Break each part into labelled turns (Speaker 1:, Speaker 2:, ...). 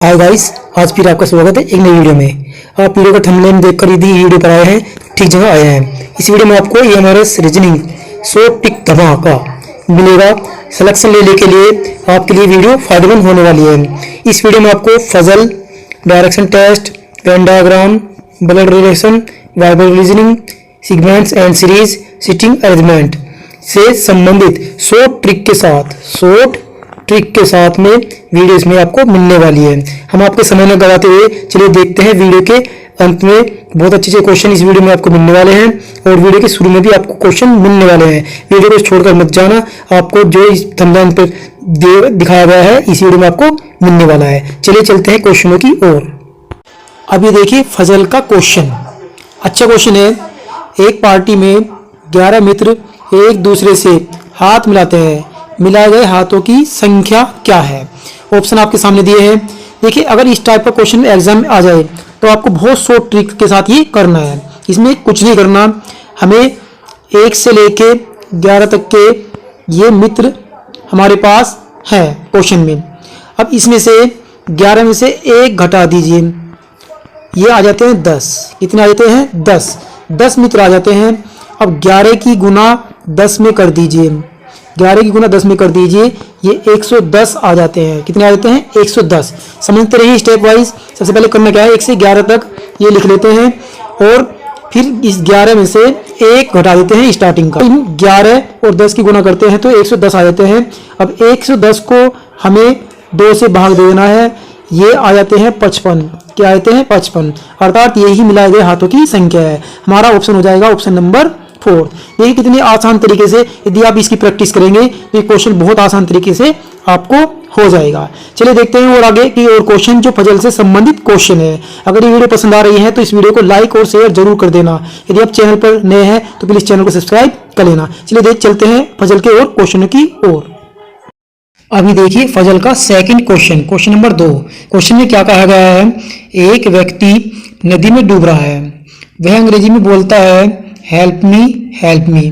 Speaker 1: Hi guys, आज फिर आपका स्वागत है एक नई वीडियो में। आप वीडियो का थंबनेल देखकर यदि वीडियो पर आए हैं, ठीक जगह आए हैं। इस वीडियो में आपको एमआरएस रीजनिंग 100 टिक धमाका मिलेगा। सिलेक्शन लेने के लिए आपके लिए वीडियो फायदेमंद होने वाली है। इस वीडियो में आपको puzzle, direction test, Venn diagram, blood relation, verbal reasoning, sequence and series, sitting arrangement से संबंधित 100 ट्रिक के साथ में वीडियो इसमें आपको मिलने वाली है। हम आपके समय न गवाते हुए चलिए देखते हैं वीडियो के अंत में बहुत अच्छे क्वेश्चन इस वीडियो में आपको मिलने वाले हैं और वीडियो के शुरू में भी आपको क्वेश्चन मिलने वाले हैं। वीडियो को छोड़कर मत जाना, आपको जो इस थंबनेल पर दिखाया गया है इस वीडियो में आपको मिलने वाला है। चलिए चलते हैं क्वेश्चनों की ओर। अभी देखिए फजल का क्वेश्चन, अच्छा क्वेश्चन है। एक पार्टी में 11 मित्र एक दूसरे से हाथ मिलाते हैं, मिलाए गए हाथों की संख्या क्या है? ऑप्शन आपके सामने दिए हैं। देखिए, अगर इस टाइप का क्वेश्चन एग्जाम में आ जाए तो आपको बहुत 100 ट्रिक के साथ ये करना है। इसमें कुछ नहीं करना, हमें 1 से लेके 11 तक के ये मित्र हमारे पास है क्वेश्चन में। अब इसमें से 11 में से 1 घटा दीजिए, ये आ जाते हैं 10। कितने आ जाते हैं? 10 मित्र आ जाते हैं। अब 11 की गुना 10 में कर दीजिए, 11 की गुना 10 में कर दीजिए, ये 110 आ जाते हैं। कितने आ जाते हैं? 110। समझते रहिए स्टेप वाइज। सबसे पहले करना क्या है, 1 से 11 तक ये लिख लेते हैं और फिर इस 11 में से 1 घटा देते हैं स्टार्टिंग का। 11 और 10 की गुना करते हैं तो 110 आ जाते हैं। अब 110 को हमें 2 से भाग देना है, ये आ जाते हैं 55। क्या आते हैं? 55। अर्थात यही मिलाए गए हाथों की संख्या है। हमारा ऑप्शन हो जाएगा ऑप्शन नंबर 4। देखिए कितनी आसान तरीके से यदि आप इसकी प्रैक्टिस करेंगे तो ये क्वेश्चन बहुत आसान तरीके से आपको हो जाएगा। चलिए देखते हैं और आगे की और क्वेश्चन जो फजल से संबंधित क्वेश्चन है। अगर ये वीडियो पसंद आ रही है तो इस वीडियो को लाइक और शेयर जरूर कर देना। यदि आप चैनल पर नए हैं तो प्लीज चैनल को सब्सक्राइब कर लेना। चलिए चलते हैं फजल के और क्वेश्चन की ओर। अभी देखिए फजल का second question, question number 2। Question में क्या कहा गया है? एक व्यक्ति नदी में डूब रहा है, वह अंग्रेजी में बोलता है हेल्प मी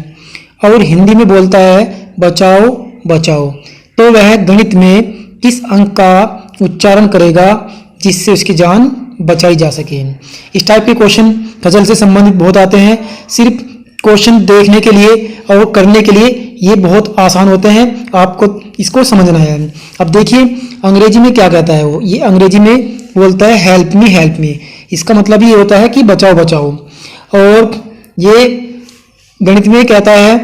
Speaker 1: और हिंदी में बोलता है बचाओ बचाओ। तो वह गणित में किस अंक का उच्चारण करेगा जिससे उसकी जान बचाई जा सके? इस टाइप के क्वेश्चन फजल से संबंधित बहुत आते हैं। सिर्फ क्वेश्चन देखने के लिए और करने के लिए ये बहुत आसान होते हैं, आपको इसको समझना है। अब देखिए अंग्रेजी में क्या कहता है वो, ये अंग्रेजी में बोलता है हेल्प मी। इसका मतलब ये होता है कि बचाओ बचाओ। और ये गणित में कहता है,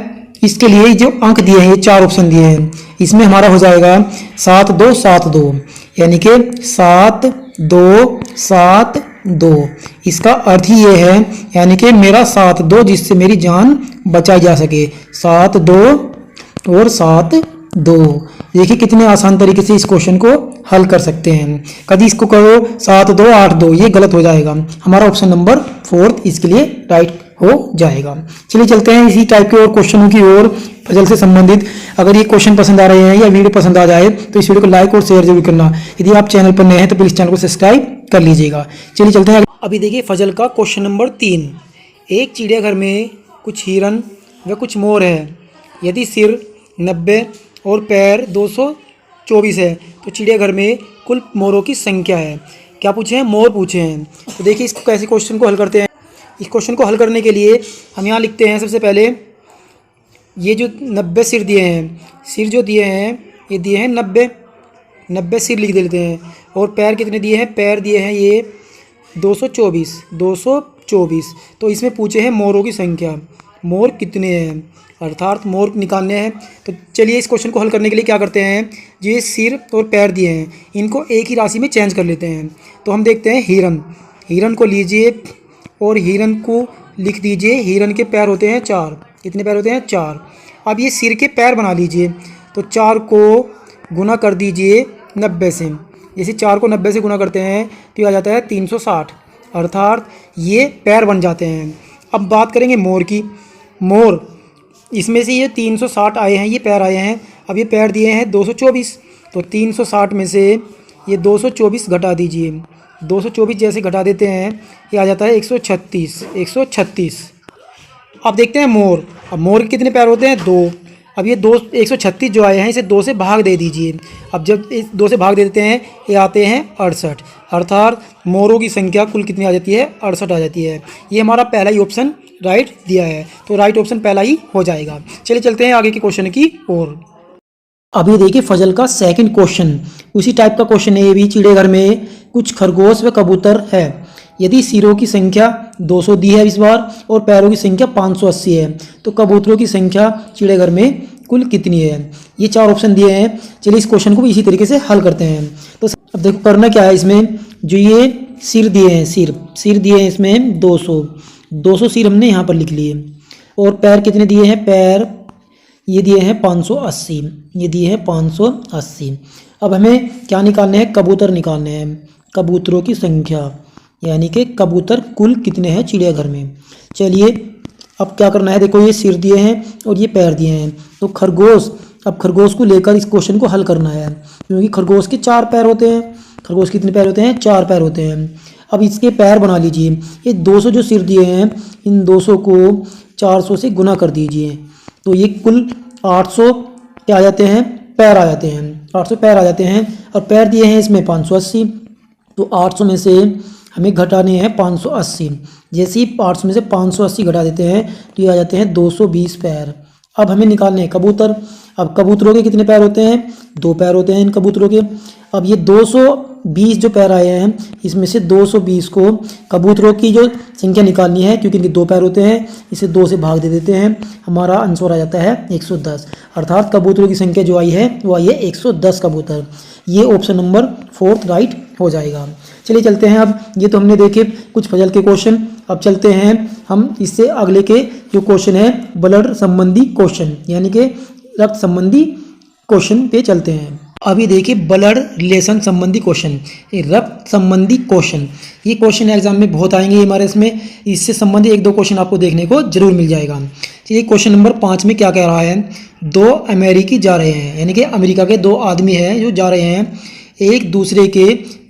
Speaker 1: इसके लिए जो अंक दिए हैं, ये 4 ऑप्शन दिए हैं, इसमें हमारा हो जाएगा 7 2 7 2, यानी कि 7 2 7 2। इसका अर्थ ही ये है, यानी कि मेरा 7 2 जिससे मेरी जान बचाई जा सके। 7 2 और 7 2। देखिए कितने आसान तरीके से इस क्वेश्चन को हल कर सकते हैं। कभी इसको करो 7 2 8 2, ये गलत हो जाएगा। हमारा ऑप्शन नंबर 4 इसके लिए राइट हो जाएगा। चलिए चलते हैं इसी टाइप के और क्वेश्चनों की ओर फजल से संबंधित। अगर ये क्वेश्चन पसंद आ रहे हैं या वीडियो पसंद आ जाए तो इस वीडियो को लाइक और शेयर जरूर करना। यदि आप चैनल पर नए हैं तो प्लीज चैनल को सब्सक्राइब कर लीजिएगा। चलिए चलते हैं। अभी देखिए फजल का क्वेश्चन नंबर 3। एक चिड़ियाघर में कुछ हिरन व कुछ मोर है। यदि सिर 90 और पैर 224 है तो चिड़ियाघर में कुल मोरों की संख्या है। क्या पूछे हैं? मोर पूछे हैं। तो देखिए इसको कैसे क्वेश्चन को हल करते हैं। इस क्वेश्चन को हल करने के लिए हम यहाँ लिखते हैं सबसे पहले, ये जो 90 सिर दिए हैं, सिर जो दिए हैं ये दिए हैं 90 सिर लिख देते हैं। और पैर कितने दिए हैं? पैर दिए हैं ये 224। तो इसमें पूछे हैं मोरों की संख्या, मोर कितने हैं, अर्थात मोर निकालने हैं। तो चलिए इस क्वेश्चन को हल करने के लिए क्या करते हैं, जो ये सिर और पैर दिए हैं इनको एक ही राशि में चेंज कर लेते हैं। तो हम देखते हैं हिरन को लीजिए और हिरन को लिख दीजिए। हिरन के पैर होते हैं 4। कितने पैर होते हैं? 4। अब ये सिर के पैर बना लीजिए, तो 4 को गुना कर दीजिए 90 से। जैसे 4 को 90 से गुना करते हैं तो ये आ जाता है 360, अर्थात ये पैर बन जाते हैं। अब बात करेंगे मोर की। मोर इसमें से ये 360 आए हैं, ये पैर आए हैं। अब ये पैर दिए हैं 224, तो 360 में से ये 224 घटा दीजिए। 224 जैसे घटा देते हैं ये आ जाता है 136। अब देखते हैं मोर। अब मोर के कितने पैर होते हैं? 2। अब ये 136 जो आए हैं इसे 2 से भाग दे दीजिए। अब जब इस 2 से भाग दे देते हैं ये आते हैं 68, अर्थात मोरों की संख्या कुल कितनी आ जाती है 68 आ जाती है। ये हमारा पहला ही ऑप्शन राइट दिया है, तो राइट ऑप्शन पहला ही हो जाएगा। चलिए चलते हैं आगे के क्वेश्चन की ओर। अभी देखिए फजल का सेकंड क्वेश्चन, उसी टाइप का क्वेश्चन है ये भी। चिड़ियाघर में कुछ खरगोश व कबूतर है, यदि सिरों की संख्या 200 दी है इस बार और पैरों की संख्या 580 है, तो कबूतरों की संख्या चिड़ियाघर में कुल कितनी है। ये 4 ऑप्शन दिए हैं। चलिए इस क्वेश्चन को भी इसी तरीके से हल करते हैं। तो अब देखो करना क्या है, इसमें जो ये सिर दिए हैं, सिर दिए हैं इसमें 200 सिर हमने यहाँ पर लिख लिए, और पैर कितने दिए हैं, पैर ये दिए हैं 580, ये दिए हैं 580। अब हमें क्या निकालने हैं, कबूतर निकालने हैं, कबूतरों की संख्या, यानी कि कबूतर कुल कितने हैं चिड़ियाघर में। चलिए अब क्या करना है, देखो ये सिर दिए हैं और ये पैर दिए हैं, तो खरगोश, अब खरगोश को लेकर इस क्वेश्चन को हल करना है, क्योंकि खरगोश के 4 पैर होते हैं। खरगोश कितने पैर होते हैं, 4 पैर होते हैं। अब इसके पैर बना लीजिए, ये 200 जो सिर दिए हैं इन 200 को 400 से गुना कर दीजिए, तो ये कुल 800 क्या आ जाते हैं, पैर आ जाते हैं, 800 पैर आ जाते हैं। और पैर दिए हैं इसमें 580, तो 800 में से हमें घटाने हैं 580। जैसे ही 800 में से 580 घटा देते हैं तो ये आ जाते हैं 220 पैर। अब हमें निकालने हैं कबूतर। अब कबूतरों के कितने पैर होते हैं, 2 पैर होते हैं इन कबूतरों के। अब ये 220 जो पैर आए हैं इसमें से 220 को कबूतरों की जो संख्या निकालनी है, क्योंकि इनके 2 पैर होते हैं, इसे 2 से भाग दे देते हैं, हमारा आंसर आ जाता है 110। अर्थात कबूतरों की संख्या जो आई है वो आई है 110 कबूतर। ये ऑप्शन नंबर 4 राइट हो जाएगा। चलिए चलते हैं, अब ये तो हमने देखे कुछ फजल के क्वेश्चन। अब चलते हैं हम इससे अगले के जो क्वेश्चन है ब्लड संबंधी क्वेश्चन, यानी कि रक्त संबंधी क्वेश्चन पे चलते हैं। अभी देखिए ब्लड रिलेशन संबंधी क्वेश्चन, रक्त संबंधी क्वेश्चन, ये क्वेश्चन एग्जाम में बहुत आएंगे हमारे इसमें। इससे संबंधित 1-2 क्वेश्चन आपको देखने को जरूर मिल जाएगा। तो ये क्वेश्चन नंबर 5 में क्या कह रहा है, 2 अमेरिकी जा रहे हैं, यानी कि अमेरिका के 2 आदमी हैं जो जा रहे हैं, एक दूसरे के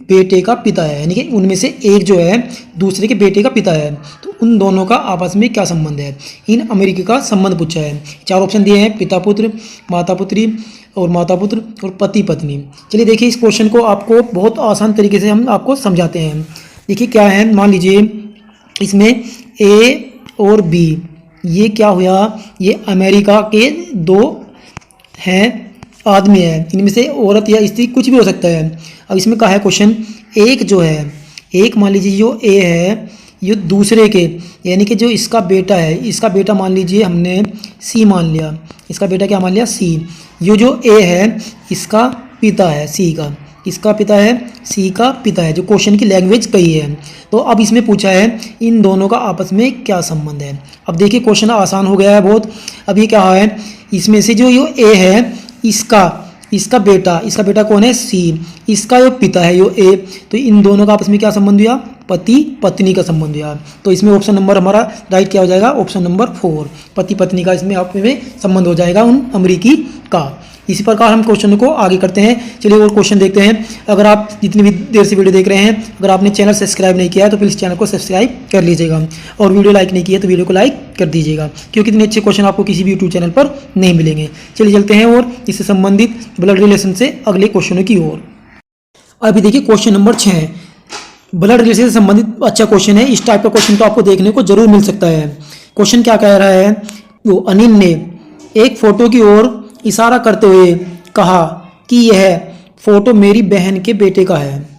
Speaker 1: बेटे का पिता है, यानी कि उनमें से एक जो है दूसरे के बेटे का पिता है, तो उन दोनों का आपस में क्या संबंध है। इन अमेरिकी का संबंध पूछा है। 4 ऑप्शन दिए हैं, पिता पुत्र, माता पुत्री और माता पुत्र और पति पत्नी। चलिए देखिए इस क्वेश्चन को आपको बहुत आसान तरीके से हम आपको समझाते हैं। देखिए क्या है, मान लीजिए इसमें ए और बी, ये क्या हुआ, ये अमेरिका के 2 हैं आदमी है, इनमें से औरत या स्त्री कुछ भी हो सकता है। अब इसमें कहा है क्वेश्चन, एक जो है, एक मान लीजिए जो ए है ये दूसरे के, यानी कि जो इसका बेटा है, इसका बेटा मान लीजिए हमने सी मान लिया, इसका बेटा क्या मान लिया, सी। ये जो ए है इसका पिता है, सी का, इसका पिता है, सी का पिता है, जो क्वेश्चन की लैंग्वेज कही है। तो अब इसमें पूछा है इन दोनों का आपस में क्या संबंध है। अब देखिए क्वेश्चन आसान हो गया है बहुत। अब ये क्या है, इसमें से जो ये ए है इसका बेटा कौन है, सी, इसका जो पिता है यो ए, तो इन दोनों का आपस में क्या संबंध हुआ, पति पत्नी का संबंध हुआ। तो इसमें ऑप्शन नंबर हमारा राइट क्या हो जाएगा, ऑप्शन नंबर 4, पति पत्नी का इसमें आप में संबंध हो जाएगा उन अमेरिकी का। इसी प्रकार हम क्वेश्चन को आगे करते हैं। चलिए और क्वेश्चन देखते हैं। अगर आप जितनी भी देर से वीडियो देख रहे हैं, अगर आपने चैनल सब्सक्राइब नहीं किया है तो प्लीज़ चैनल को सब्सक्राइब कर लीजिएगा, और वीडियो लाइक नहीं किया तो वीडियो को लाइक कर दीजिएगा, क्योंकि इतने अच्छे क्वेश्चन आपको किसी भी यूट्यूब चैनल पर नहीं मिलेंगे। चलिए चलते हैं और इससे संबंधित ब्लड रिलेशन से अगले क्वेश्चनों की ओर। अभी देखिए क्वेश्चन नंबर 6, ब्लड रिलेशन से संबंधित अच्छा क्वेश्चन है। इस टाइप का क्वेश्चन तो आपको देखने को जरूर मिल सकता है। क्वेश्चन क्या कह रहा है, वो अनिल ने एक फोटो की ओर इशारा करते हुए कहा कि यह फोटो मेरी बहन के बेटे का है,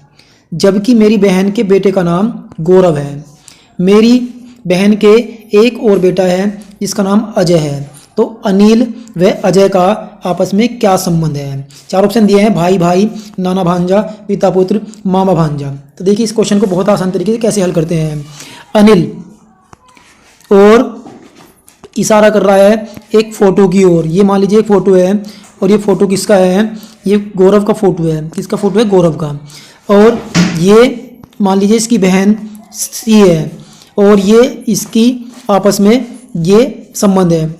Speaker 1: जबकि मेरी बहन के बेटे का नाम गौरव है। मेरी बहन के एक और बेटा है जिसका नाम अजय है, तो अनिल व अजय का आपस में क्या संबंध है। 4 ऑप्शन दिए हैं, भाई भाई, नाना भांजा, पिता पुत्र, मामा भांजा। तो देखिए इस क्वेश्चन को बहुत आसान तरीके से कैसे हल करते हैं। अनिल और इशारा कर रहा है एक फ़ोटो की ओर, ये मान लीजिए एक फ़ोटो है, और ये फ़ोटो किसका है, ये गौरव का फ़ोटो है, किसका फ़ोटो है, गौरव का। और ये मान लीजिए इसकी बहन सी है, और ये इसकी आपस में ये संबंध है।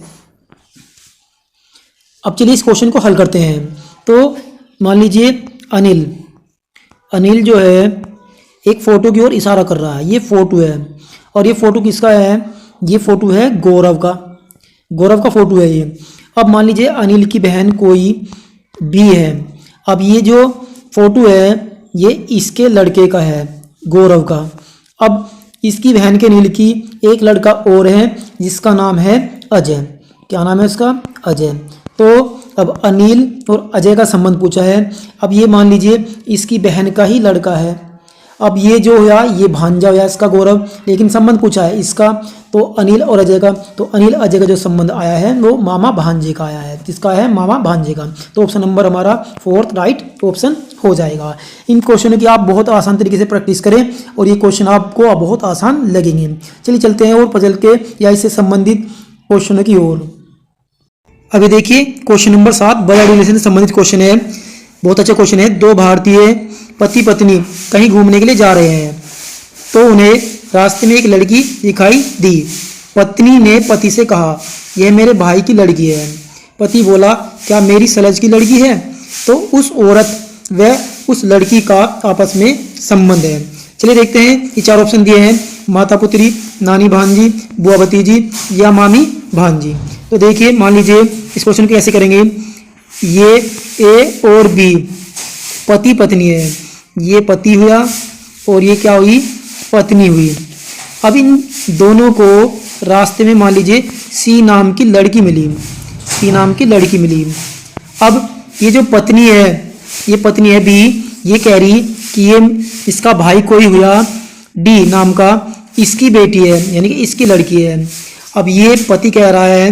Speaker 1: अब चलिए इस क्वेश्चन को हल करते हैं। तो मान लीजिए अनिल जो है एक फ़ोटो की ओर इशारा कर रहा है, ये फ़ोटो है, और ये फ़ोटो किसका है, ये फ़ोटो है गौरव का, गौरव का फ़ोटो है ये। अब मान लीजिए अनिल की बहन कोई बी है। अब ये जो फोटो है ये इसके लड़के का है, गौरव का। अब इसकी बहन के अनिल की एक लड़का और है जिसका नाम है अजय। क्या नाम है उसका? अजय। तो अब अनिल और अजय का संबंध पूछा है। अब ये मान लीजिए इसकी बहन का ही लड़का है। अब ये जो हुआ ये भांजा हुआ इसका गौरव, लेकिन संबंध पूछा है इसका, तो अनिल और अजय का। तो अनिल अजय का जो संबंध आया है वो मामा भांजे का आया है। किसका है? मामा भांजे का। तो ऑप्शन नंबर हमारा 4th राइट ऑप्शन हो जाएगा। इन क्वेश्चनों की आप बहुत आसान तरीके से प्रैक्टिस करें और ये क्वेश्चन आपको बहुत आसान लगेंगे। चलिए चलते हैं और पजल के या इससे संबंधित क्वेश्चनों की ओर। अभी देखिए क्वेश्चन नंबर 7 बर्थ रिलेशन से संबंधित क्वेश्चन है। बहुत अच्छा क्वेश्चन है। 2 भारतीय पति पत्नी कहीं घूमने के लिए जा रहे हैं तो उन्हें रास्ते में एक लड़की दिखाई दी। पत्नी ने पति से कहा, यह मेरे भाई की लड़की है। पति बोला, क्या मेरी सलज की लड़की है? तो उस औरत व उस लड़की का आपस में संबंध है। चलिए देखते हैं। ये 4 ऑप्शन दिए हैं, माता पुत्री, नानी भांजी, बुआ भतीजी या मामी भांजी। तो देखिए मान लीजिए इस क्वेश्चन को कैसे करेंगे। ये ए और बी पति पत्नी है, ये पति हुआ और ये क्या हुई? पत्नी हुई। अब इन दोनों को रास्ते में मान लीजिए सी नाम की लड़की मिली। सी नाम की लड़की मिली। अब ये जो पत्नी है, ये पत्नी है बी, ये कह रही कि ये इसका भाई कोई हुआ डी नाम का, इसकी बेटी है यानी कि इसकी लड़की है। अब ये पति कह रहा है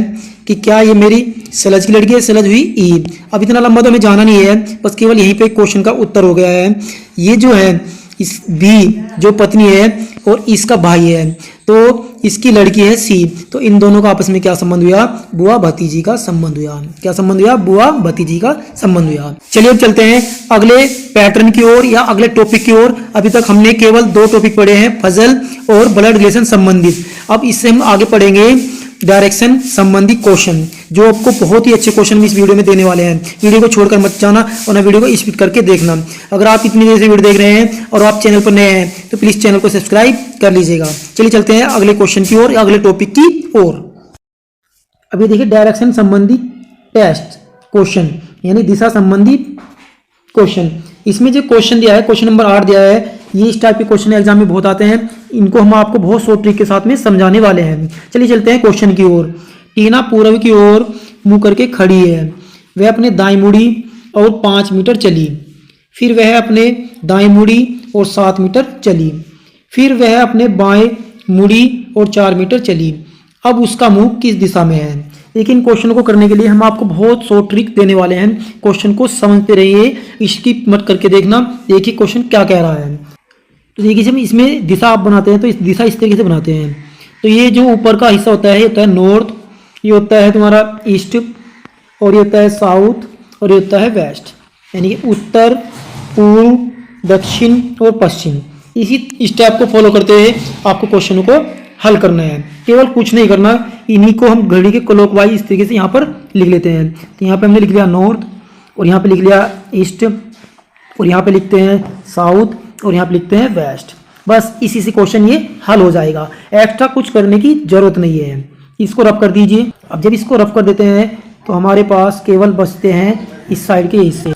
Speaker 1: कि क्या ये मेरी सलज की लड़की है? सलज हुई ई। अब इतना लंबा तो हमें जाना नहीं है, बस केवल यहीं पे क्वेश्चन का उत्तर हो गया है। ये जो है इस बी जो पत्नी है और इसका भाई है, तो इसकी लड़की है सी। तो इन दोनों का आपस में क्या संबंध हुआ? बुआ भतीजी का संबंध हुआ। क्या संबंध हुआ? बुआ भतीजी का संबंध हुआ। चलिए अब चलते हैं अगले पैटर्न की ओर या अगले टॉपिक की ओर। अभी तक हमने केवल 2 टॉपिक पढ़े हैं, फजल और ब्लड रिलेशन संबंधित। अब इससे हम आगे पढ़ेंगे डायरेक्शन संबंधी क्वेश्चन, जो आपको बहुत ही अच्छे क्वेश्चन इस वीडियो में देने वाले हैं। वीडियो को छोड़कर मत जाना और ना वीडियो को स्किप करके देखना। अगर आप इतनी देर से वीडियो देख रहे हैं और आप चैनल पर नए हैं तो प्लीज चैनल को सब्सक्राइब कर लीजिएगा। चलिए चलते हैं अगले क्वेश्चन की ओर या अगले टॉपिक की ओर। अभी देखिए डायरेक्शन संबंधी टेस्ट क्वेश्चन यानी दिशा संबंधी क्वेश्चन। इसमें जो क्वेश्चन दिया है, क्वेश्चन नंबर 8 दिया है, ये इस टाइप के क्वेश्चन एग्जाम में बहुत आते हैं। इनको हम आपको बहुत शॉर्ट ट्रिक के साथ में समझाने वाले हैं। चलिए चलते हैं क्वेश्चन की ओर। टीना पूर्व की ओर मुंह करके खड़ी है। वह अपने दाईं मुड़ी और 5 मीटर चली। फिर वह अपने दाईं मुड़ी और 7 मीटर चली। फिर वह अपने बाएं मुड़ी और 4 मीटर चली। अब उसका मुंह किस दिशा में है? लेकिन क्वेश्चन को करने के लिए हम आपको बहुत शॉर्ट ट्रिक देने वाले हैं। क्वेश्चन को समझते रहिए, इसकी मत करके देखना। देखिए क्वेश्चन क्या कह रहा है। तो देखिए जब इसमें दिशा आप बनाते हैं तो इस दिशा इस तरीके से बनाते हैं। तो ये जो ऊपर का हिस्सा होता है ये होता है नॉर्थ, ये होता है तुम्हारा ईस्ट, और ये होता है साउथ, और ये होता है वेस्ट, यानी कि उत्तर, पूर्व, दक्षिण और पश्चिम। इसी स्टेप को फॉलो करते हुए आपको क्वेश्चन को हल करना है। केवल कुछ नहीं करना, इन्हीं को हम घड़ी के क्लॉकवाइज इस तरीके से यहाँ पर लिख लेते हैं। तो यहाँ पे हमने लिख लिया नॉर्थ, और यहाँ पे लिख लिया ईस्ट, और यहाँ पे लिखते हैं साउथ, और यहाँ पे लिखते हैं वेस्ट। बस इसी से क्वेश्चन ये हल हो जाएगा। एक्स्ट्रा कुछ करने की जरूरत नहीं है। इसको रफ कर दीजिए। अब जब इसको रफ कर देते हैं तो हमारे पास केवल बचते हैं इस साइड के हिस्से।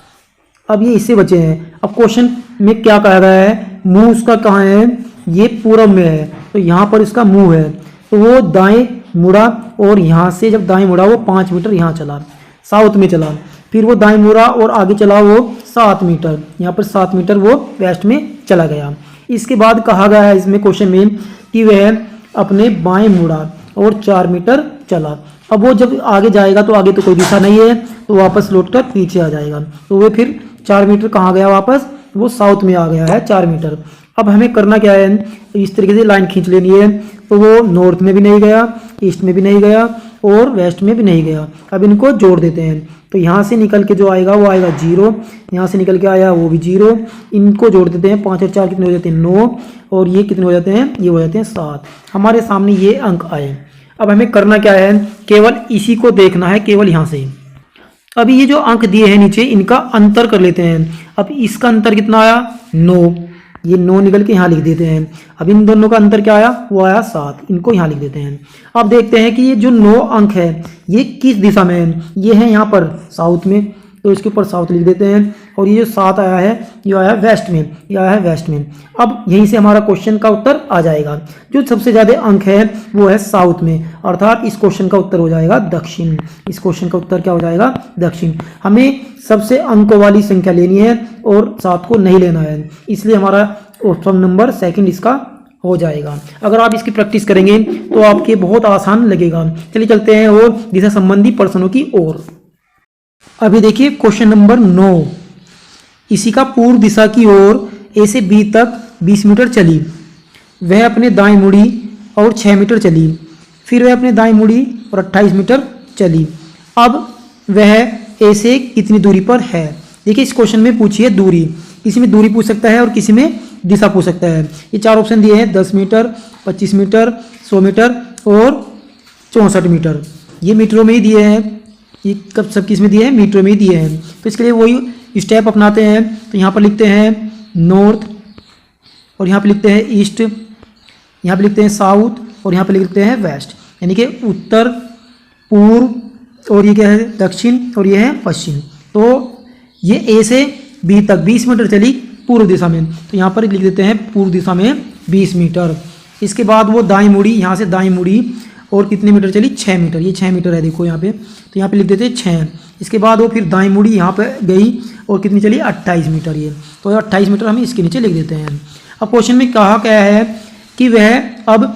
Speaker 1: अब ये हिस्से बचे हैं। अब क्वेश्चन में क्या कहा गया है? मुंह उसका कहाँ है? ये पूरब में है, तो यहाँ पर इसका मुंह है। तो वो दाएं मुड़ा और यहाँ से जब दाएं मुड़ा वो 5 मीटर यहाँ चला, साउथ में चला। फिर वो दाएं मुड़ा और आगे चला वो 7 मीटर, यहाँ पर 7 मीटर वो वेस्ट में चला गया। इसके बाद कहा गया है इसमें क्वेश्चन में कि वह अपने बाएं मुड़ा और 4 मीटर चला। अब वो जब आगे जाएगा तो आगे तो कोई दिशा नहीं है, तो वापस लौटकर पीछे आ जाएगा। तो वो फिर 4 मीटर कहाँ गया वापस? वो साउथ में आ गया है 4 मीटर। अब हमें करना क्या है? इस तरीके से लाइन खींच लेनी है। तो वो नॉर्थ में भी नहीं गया, ईस्ट में भी नहीं गया और वेस्ट में भी नहीं गया। अब इनको जोड़ देते हैं। तो यहाँ से निकल के जो आएगा वो आएगा 0, यहाँ से निकल के आया वो भी 0। इनको जोड़ देते हैं। 5 और 4 कितने हो जाते हैं? 9, और ये कितने हो जाते हैं? ये हो जाते हैं 7। हमारे सामने ये अंक आए। अब हमें करना क्या है? केवल इसी को देखना है, केवल यहाँ से। अभी ये जो अंक दिए हैं नीचे, इनका अंतर कर लेते हैं। अब इसका अंतर कितना आया? 9, ये 9 निकल के यहाँ लिख देते हैं। अब इन दोनों का अंतर क्या आया, वो आया 7, इनको यहाँ लिख देते हैं। अब देखते हैं कि ये जो 9 अंक है ये किस दिशा में है। ये है यहाँ पर साउथ में, तो इसके ऊपर साउथ लिख देते हैं। और ये जो 7 आया है ये आया वेस्ट में, ये आया है वेस्ट में। अब यहीं से हमारा क्वेश्चन का उत्तर आ जाएगा। जो सबसे ज़्यादा अंक है वो है साउथ में, अर्थात इस क्वेश्चन का उत्तर हो जाएगा दक्षिण। इस क्वेश्चन का उत्तर क्या हो जाएगा, दक्षिण। हमें सबसे अंकों वाली संख्या लेनी है और 7 को नहीं लेना है, इसलिए हमारा ऑप्शन नंबर सेकंड इसका हो जाएगा। अगर आप इसकी प्रैक्टिस करेंगे तो आपके बहुत आसान लगेगा। चलिए चलते हैं और दिशा संबंधी प्रश्नों की ओर। अभी देखिए क्वेश्चन नंबर 9, इसी का पूर्व दिशा की ओर ए से बी तक 20 मीटर चली, वह अपने दाएं मुड़ी और 6 मीटर चली, फिर वह अपने दाएं मुड़ी और 28 मीटर चली। अब वह ए से कितनी दूरी पर है। देखिए इस क्वेश्चन में पूछी है दूरी, किसी में दूरी पूछ सकता है और किसी में दिशा पूछ सकता है। ये 4 ऑप्शन दिए हैं, 10 मीटर, 25 मीटर, 100 मीटर और 64 मीटर। ये मीटरों में ही दिए हैं, ये कब सब किस में दिए हैं, मीटरों में ही दिए हैं। तो इसके लिए वही स्टेप अपनाते हैं। तो यहाँ पर लिखते हैं नॉर्थ, और यहाँ पे लिखते हैं ईस्ट, यहाँ पे लिखते हैं साउथ, और यहाँ पे लिखते हैं वेस्ट, यानी कि उत्तर, पूर्व, और ये क्या है दक्षिण, और ये है पश्चिम। तो ये ए से बी तक 20 मीटर चली पूर्व दिशा में, तो यहाँ पर लिख देते हैं पूर्व दिशा में 20 मीटर। इसके बाद वो दाएं मुड़ी, यहाँ से दाएं मुड़ी और कितने मीटर चली, 6 मीटर। ये 6 मीटर है देखो यहाँ पे, तो यहाँ पे लिख देते हैं 6। इसके बाद वो फिर दाएं मुड़ी यहाँ पे गई और कितनी चली, 28 मीटर। ये तो 28 मीटर हम इसके नीचे लिख देते हैं। अब क्वेश्चन में कहा क्या है कि वह अब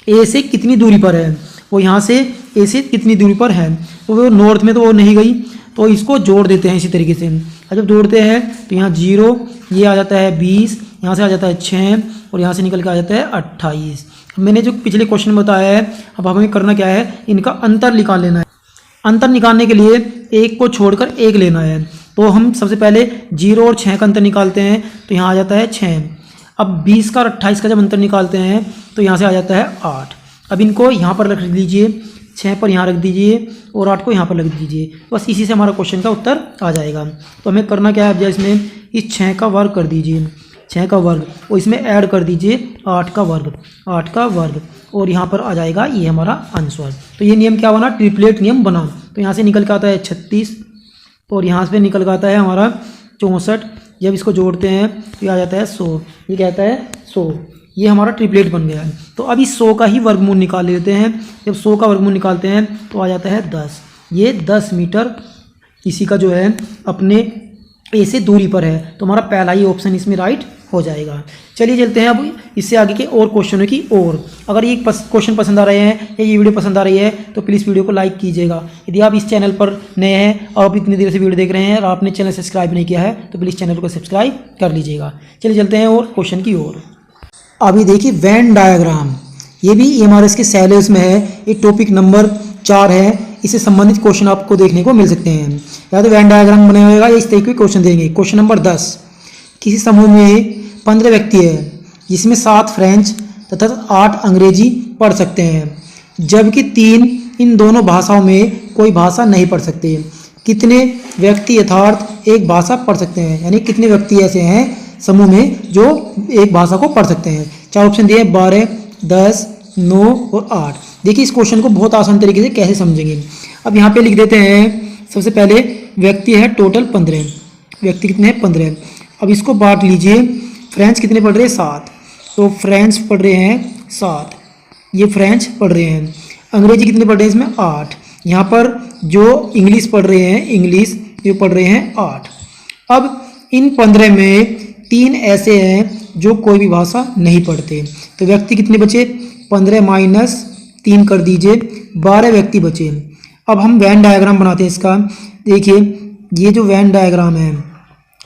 Speaker 1: ए से कितनी दूरी पर है, वो यहाँ से ए से कितनी दूरी पर है। तो वो नॉर्थ में तो वो नहीं गई, तो इसको जोड़ देते हैं इसी तरीके से। अब जब जोड़ते हैं तो यहाँ 0, ये आ जाता है 20, यहाँ से आ जाता है 6, और यहाँ से निकल के आ जाता है 28। मैंने जो पिछले क्वेश्चन बताया है, अब हमें करना क्या है, इनका अंतर निकाल लेना है। अंतर निकालने के लिए एक को छोड़कर एक लेना है। तो हम सबसे पहले 0 और 6 का अंतर निकालते हैं, तो यहाँ आ जाता है 6। अब 20 का और 28 का जब अंतर निकालते हैं तो यहाँ से आ जाता है 8। अब इनको यहाँ पर रख लीजिए, 6 पर यहाँ रख दीजिए और 8 को यहाँ पर रख दीजिए। बस इसी से हमारा क्वेश्चन का उत्तर आ जाएगा। तो हमें करना क्या है, इसमें इस 6 का वर्ग कर दीजिए, 6 का वर्ग, और इसमें ऐड कर दीजिए 8 का वर्ग, 8 का वर्ग, और यहाँ पर आ जाएगा ये हमारा आंसर। तो ये नियम क्या बना, ट्रिपलेट नियम बना। तो यहाँ से निकल के आता है 36, और यहाँ से निकल के आता है हमारा 64। जब इसको जोड़ते हैं तो ये आ जाता है 100, ये कहता है 100। ये हमारा ट्रिपलेट बन गया है। तो अब इस 100 का ही वर्गमूल निकाल लेते हैं। जब 100 का वर्गमूल निकालते हैं तो आ जाता है 10। ये 10 मीटर इसी का जो है अपने ए से दूरी पर है। तो हमारा पहला ही ऑप्शन इसमें राइट हो जाएगा। चलिए चलते हैं अब इससे आगे के और क्वेश्चनों की ओर। अगर ये क्वेश्चन पसंद आ रहे हैं या ये वीडियो पसंद आ रही है तो प्लीज़ वीडियो को लाइक कीजिएगा। यदि आप इस चैनल पर नए हैं और आप इतनी देर से वीडियो देख रहे हैं और आपने चैनल सब्सक्राइब नहीं किया है तो प्लीज़ चैनल को सब्सक्राइब कर लीजिएगा। चलिए चलते हैं और क्वेश्चन की ओर। अभी देखिए वेन डायग्राम, ये भी EMRS के सिलेबस में है। ये टॉपिक नंबर 4 है। इससे संबंधित क्वेश्चन आपको देखने को मिल सकते हैं। या तो वेन डायग्राम बने होगा या इस तरीके के क्वेश्चन देंगे। क्वेश्चन नंबर 10, किसी समूह में 15 व्यक्ति है जिसमें 7 फ्रेंच तथा 8 अंग्रेजी पढ़ सकते हैं, जबकि 3 इन दोनों भाषाओं में कोई भाषा नहीं पढ़ सकते। कितने व्यक्ति यथार्थ एक भाषा पढ़ सकते हैं, यानी कितने व्यक्ति ऐसे हैं समूह में जो एक भाषा को पढ़ सकते हैं। 4 ऑप्शन दिए हैं, 12, 10, 9 और 8। देखिए इस क्वेश्चन को बहुत आसान तरीके से कैसे समझेंगे। अब यहाँ पे लिख देते हैं, सबसे पहले व्यक्ति है टोटल 15, व्यक्ति कितने हैं 15। अब इसको बांट लीजिए, फ्रेंच कितने पढ़ रहे हैं 7, तो फ्रेंच पढ़ रहे हैं 7, ये फ्रेंच पढ़ रहे हैं। अंग्रेजी कितने पढ़ रहे हैं इसमें 8। यहाँ पर जो इंग्लिश पढ़ रहे हैं, इंग्लिश ये पढ़ रहे हैं 8। अब इन 15 में 3 ऐसे हैं जो कोई भी भाषा नहीं पढ़ते, तो व्यक्ति कितने बचे, 15 माइनस 3 कर दीजिए, 12 व्यक्ति बचे। अब हम वेन डायग्राम बनाते हैं इसका। देखिए ये जो वेन डायग्राम है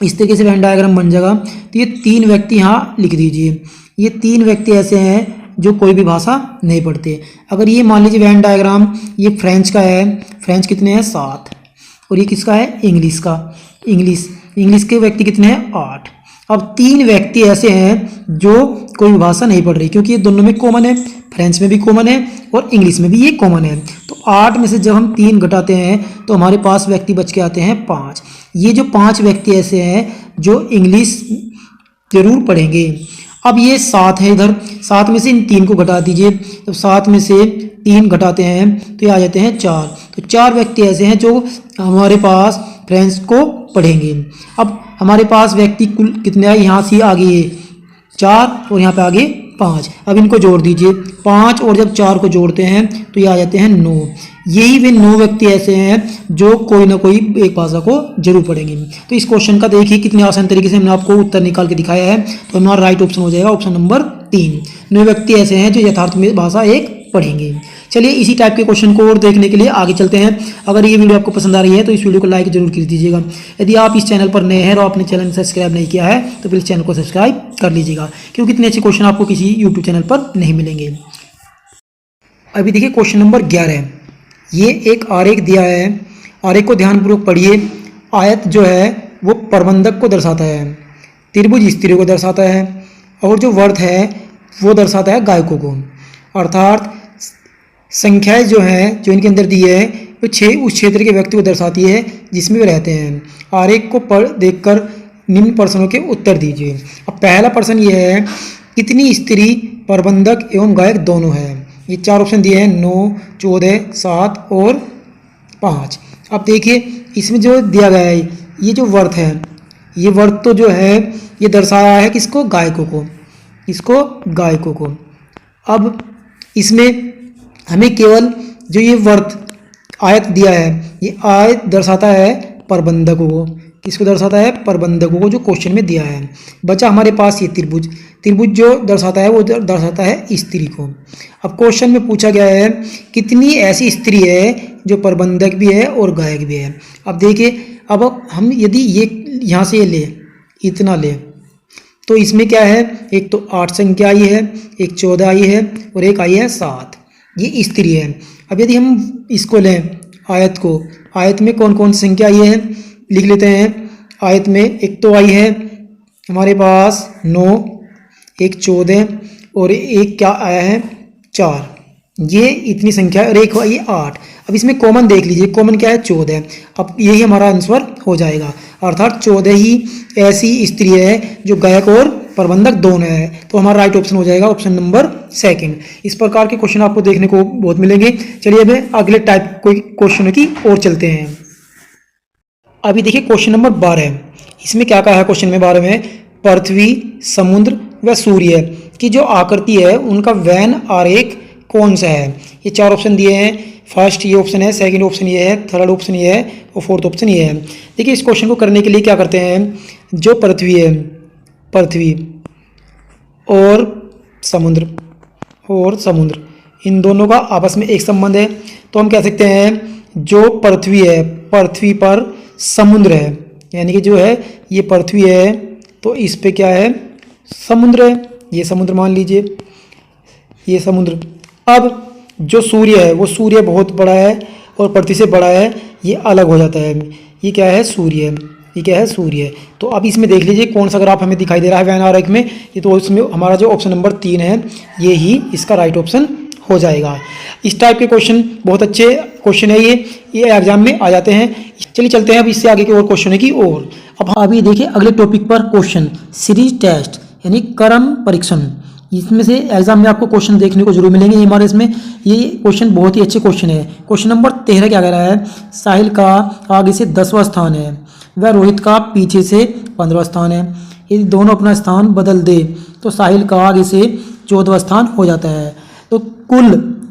Speaker 1: इस तरीके से वेन डायग्राम बन जाएगा। तो ये 3 व्यक्ति यहाँ लिख दीजिए। ये 3 व्यक्ति ऐसे हैं जो कोई भी भाषा नहीं पढ़ते। अगर ये मान लीजिए वेन डायग्राम ये फ्रेंच का है, फ्रेंच कितने हैं 7, और ये किसका है इंग्लिश का, इंग्लिश के व्यक्ति कितने हैं 8। अब 3 व्यक्ति ऐसे हैं जो कोई भाषा नहीं पढ़ रही, क्योंकि ये दोनों में कॉमन है, फ्रेंच में भी कॉमन है और इंग्लिश में भी ये कॉमन है। तो 8 में से जब हम 3 घटाते हैं तो हमारे पास व्यक्ति बच के आते हैं 5। ये जो 5 व्यक्ति ऐसे हैं जो इंग्लिश जरूर पढ़ेंगे। अब ये 7 है, इधर 7 में से इन 3 को घटा दीजिए। जब 7 में से 3 घटाते हैं तो ये आ जाते हैं 4। तो 4 व्यक्ति ऐसे हैं जो हमारे पास फ्रेंड्स को पढ़ेंगे। अब हमारे पास व्यक्ति कुल कितने आए, यहाँ से आगे 4 और यहाँ पे आगे 5। अब इनको जोड़ दीजिए, 5 और जब 4 को जोड़ते हैं तो ये आ जाते हैं 9। यही वे 9 व्यक्ति ऐसे हैं जो कोई ना कोई एक भाषा को जरूर पढ़ेंगे। तो इस क्वेश्चन का देखिए कितने आसान तरीके से हमने आपको उत्तर निकाल के दिखाया है। तो हमारा राइट ऑप्शन हो जाएगा ऑप्शन नंबर 3। 9 व्यक्ति ऐसे हैं जो यथार्थ में भाषा एक पढ़ेंगे। चलिए इसी टाइप के क्वेश्चन को और देखने के लिए आगे चलते हैं। अगर ये वीडियो आपको पसंद आ रही है तो इस वीडियो को लाइक जरूर कर दीजिएगा। यदि आप इस चैनल पर नए हैं और आपने चैनल सब्सक्राइब नहीं किया है तो प्लीज़ चैनल को सब्सक्राइब कर लीजिएगा, क्योंकि इतने अच्छे क्वेश्चन आपको किसी यूट्यूब चैनल पर नहीं मिलेंगे। अभी देखिए क्वेश्चन नंबर 11। ये एक आरेख दिया है, आरेख को ध्यानपूर्वक पढ़िए। आयत जो है वो प्रबंधक को दर्शाता है, त्रिभुज स्त्रियों को दर्शाता है, और जो वर्त है वो दर्शाता है गायकों को। अर्थात संख्याएं जो हैं जो इनके अंदर दी है वो उस क्षेत्र के व्यक्ति को दर्शाती है जिसमें वे रहते हैं। आरेख को पढ़ देखकर निम्न प्रश्नों के उत्तर दीजिए। अब पहला प्रश्न ये है, कितनी स्त्री प्रबंधक एवं गायक दोनों है। ये 4 ऑप्शन दिए हैं, 9, 14, 7 और 5। अब देखिए इसमें जो दिया गया है ये जो वर्त है, ये वर्त तो जो है ये दर्शाया है किसको, गायकों को, इसको गायकों को। अब इसमें हमें केवल जो ये वर्त आयत दिया है, ये आयत दर्शाता है प्रबंधकों को। किसको दर्शाता है, प्रबंधकों को, जो क्वेश्चन में दिया है। बचा हमारे पास ये त्रिभुज, त्रिभुज जो दर्शाता है वो दर्शाता है स्त्री को। अब क्वेश्चन में पूछा गया है कितनी ऐसी स्त्री है जो प्रबंधक भी है और गायक भी है। अब देखिए, अब हम यदि ये यहाँ से ये ले, इतना ले, तो इसमें क्या है, एक तो 8 संख्या आई है, एक 14 आई है और एक आई है 7। ये स्त्री है। अब यदि हम इसको लें आयत को, आयत में कौन कौन सी संख्या आई है लिख लेते हैं। आयत में एक तो आई है हमारे पास 9, एक 14 और एक क्या आया है 4। ये इतनी संख्या और एक आई 8। अब इसमें कॉमन देख लीजिए, कॉमन क्या है 14। अब यही हमारा आंसर हो जाएगा। अर्थात 14 ही ऐसी स्त्री है जो गायक और प्रबंधक दोनों है। तो हमारा राइट ऑप्शन हो जाएगा ऑप्शन नंबर 2। इस प्रकार के क्वेश्चन आपको देखने को बहुत मिलेंगे। चलिए अब अगले टाइप कोई क्वेश्चन की ओर चलते हैं। अभी देखिए क्वेश्चन नंबर 12। इसमें क्या कहा है क्वेश्चन में 12 में, पृथ्वी, समुद्र व सूर्य की जो आकृति है उनका वैन आरेख कौन सा है। ये 4 ऑप्शन दिए हैं। फर्स्ट ये ऑप्शन है, सेकंड ऑप्शन ये है, थर्ड ऑप्शन ये है और फोर्थ ऑप्शन ये है। देखिए इस क्वेश्चन को करने के लिए क्या करते हैं, जो पृथ्वी है, पृथ्वी और समुद्र इन दोनों का आपस में एक संबंध है। तो हम कह सकते हैं जो पृथ्वी है, पृथ्वी पर समुद्र है, यानी कि जो है ये पृथ्वी है तो इस पे क्या है, समुद्र है। ये समुद्र मान लीजिए, ये समुद्र। अब जो सूर्य है वो सूर्य बहुत बड़ा है और पृथ्वी से बड़ा है, ये अलग हो जाता है। ये क्या है, सूर्य। ये क्या है, सूर्य। तो अब इसमें देख लीजिए कौन सा ग्राफ हमें दिखाई दे रहा है वैन आरेख में। ये तो इसमें हमारा जो ऑप्शन नंबर 3 है ये ही इसका राइट ऑप्शन हो जाएगा। इस टाइप के क्वेश्चन बहुत अच्छे क्वेश्चन है, ये एग्जाम में आ जाते हैं। चलिए चलते हैं अब इससे आगे की और क्वेश्चन की ओर। अब अभी देखिए अगले टॉपिक पर क्वेश्चन सीरीज टेस्ट यानी क्रम परीक्षण। इसमें से एग्जाम में आपको क्वेश्चन देखने को जरूर मिलेंगे हमारे इसमें। ये क्वेश्चन बहुत ही अच्छे क्वेश्चन है। क्वेश्चन नंबर 13 क्या कह रहा है, साहिल का आगे से 10वां स्थान है वह रोहित का पीछे से 15वां स्थान है। यदि दोनों अपना स्थान बदल दे तो साहिल का आगे से 14वां स्थान हो जाता है। तो कुल,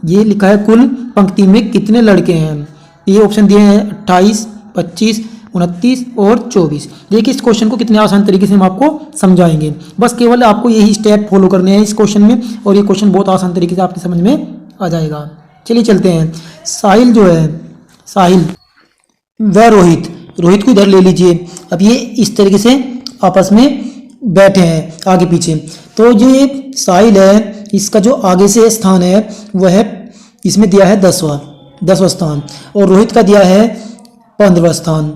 Speaker 1: ये लिखा है कुल पंक्ति में कितने लड़के हैं। ये ऑप्शन दिए हैं 28, 25, 29 और 24। देखिए इस क्वेश्चन को कितने आसान तरीके से हम आपको समझाएंगे। बस केवल आपको यही स्टेप फॉलो करने हैं इस क्वेश्चन में और ये क्वेश्चन बहुत आसान तरीके से आपकी समझ में आ जाएगा। चलिए चलते हैं। साहिल जो है, साहिल व रोहित को इधर ले लीजिए। अब ये इस तरीके से आपस में बैठे हैं आगे पीछे। तो जो ये साहिल है इसका जो आगे से स्थान है वह है, इसमें दिया है 10वां स्थान और रोहित का दिया है 15वां स्थान